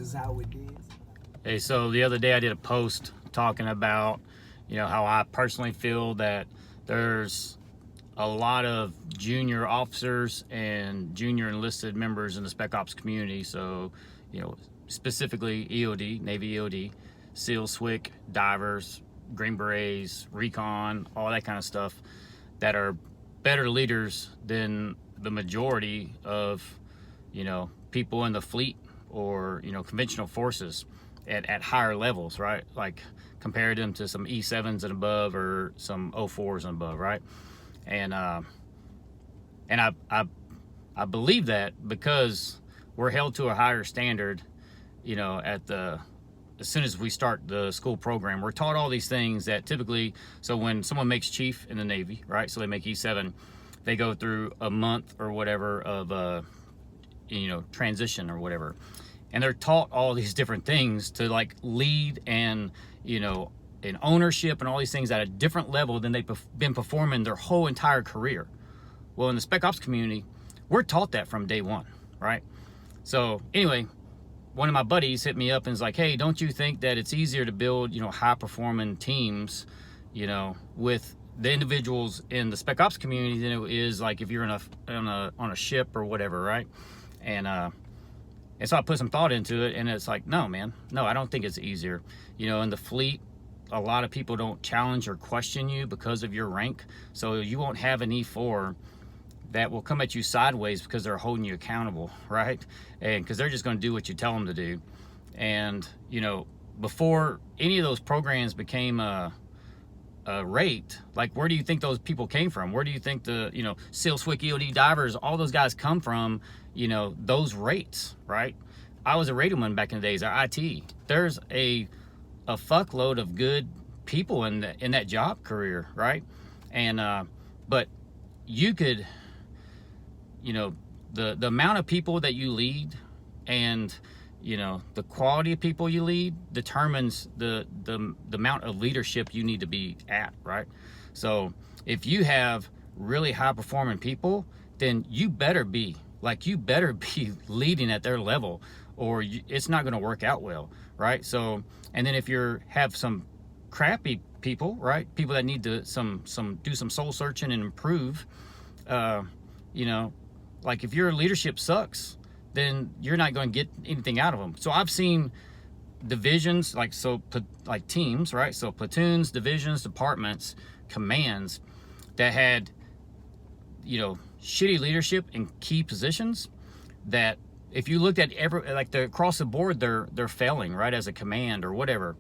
is how it is. Hey, so the other day I did a post talking about, how I personally feel that there's a lot of junior officers and junior enlisted members in the Spec Ops community. So, specifically EOD, Navy EOD, SEAL, SWCC, divers, Green Berets, recon, all that kind of stuff, that are better leaders than the majority of, people in the fleet or, conventional forces at higher levels, right? Like compare them to some E7s and above or some O4s and above, right? And I believe that because we're held to a higher standard, as soon as we start the school program, we're taught all these things that typically, so when someone makes chief in the Navy, right? So they make E7, they go through a month or whatever of, transition or whatever. And they're taught all these different things to like lead and, in ownership and all these things at a different level than they've been performing their whole entire career. Well, in the Spec Ops community, we're taught that from day one, right? So anyway, one of my buddies hit me up and was like, hey, don't you think that it's easier to build, high performing teams, with the individuals in the Spec Ops community than it is like if you're on a ship or whatever, right? And so I put some thought into it, and it's like, no, man, no, I don't think it's easier. In the fleet, a lot of people don't challenge or question you because of your rank. So you won't have an E4 that will come at you sideways because they're holding you accountable, right? And because they're just going to do what you tell them to do. And, before any of those programs became a rate, like where do you think those people came from? Where do you think the, SEAL, SWCC, EOD divers, all those guys come from, those rates, right? I was a radioman back in the days, our IT. There's a fuckload of good people in that job career, right? And but you could, the amount of people that you lead and the quality of people you lead determines the amount of leadership you need to be at, right? So if you have really high performing people, then you better be leading at their level, or it's not going to work out well, right? So, and then if you have some crappy people, right, people that need to do some soul searching and improve, like if your leadership sucks, then you're not going to get anything out of them. So I've seen divisions, like teams, right? So platoons, divisions, departments, commands that had, shitty leadership in key positions that if you looked at across the board, they're failing, right, as a command or whatever.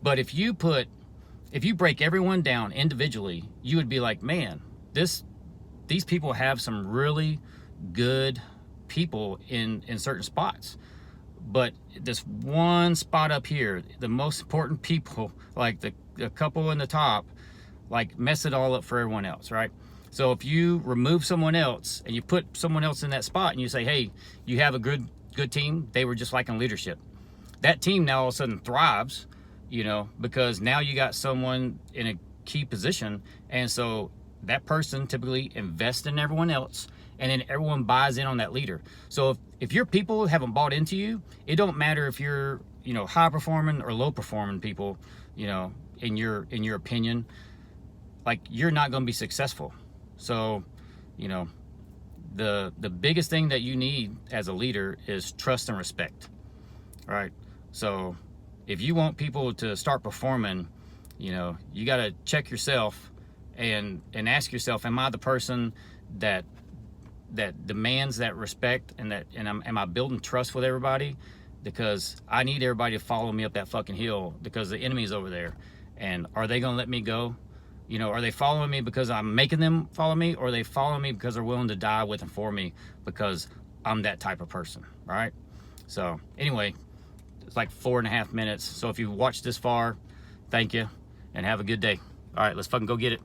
But if you break everyone down individually, you would be like, man, these people have some really good people in certain spots. But this one spot up here, the most important people, like the couple in the top, like mess it all up for everyone else, right? So if you remove someone else and you put someone else in that spot and you say, hey, you have a good team, they were just lacking leadership. That team now all of a sudden thrives, because now you got someone in a key position. And so that person typically invests in everyone else, and then everyone buys in on that leader. So if your people haven't bought into you, it don't matter if you're, high performing or low performing people, in your opinion, like you're not going to be successful. So, the biggest thing that you need as a leader is trust and respect, right? So if you want people to start performing, you got to check yourself and ask yourself, am I the person that demands that respect, and am I building trust with everybody? Because I need everybody to follow me up that fucking hill because the enemy's over there. And are they going to let me go? Are they following me because I'm making them follow me, or are they following me because they're willing to die with and for me because I'm that type of person, right? So anyway, it's like 4.5 minutes. So if you watched this far, thank you and have a good day. All right, let's fucking go get it.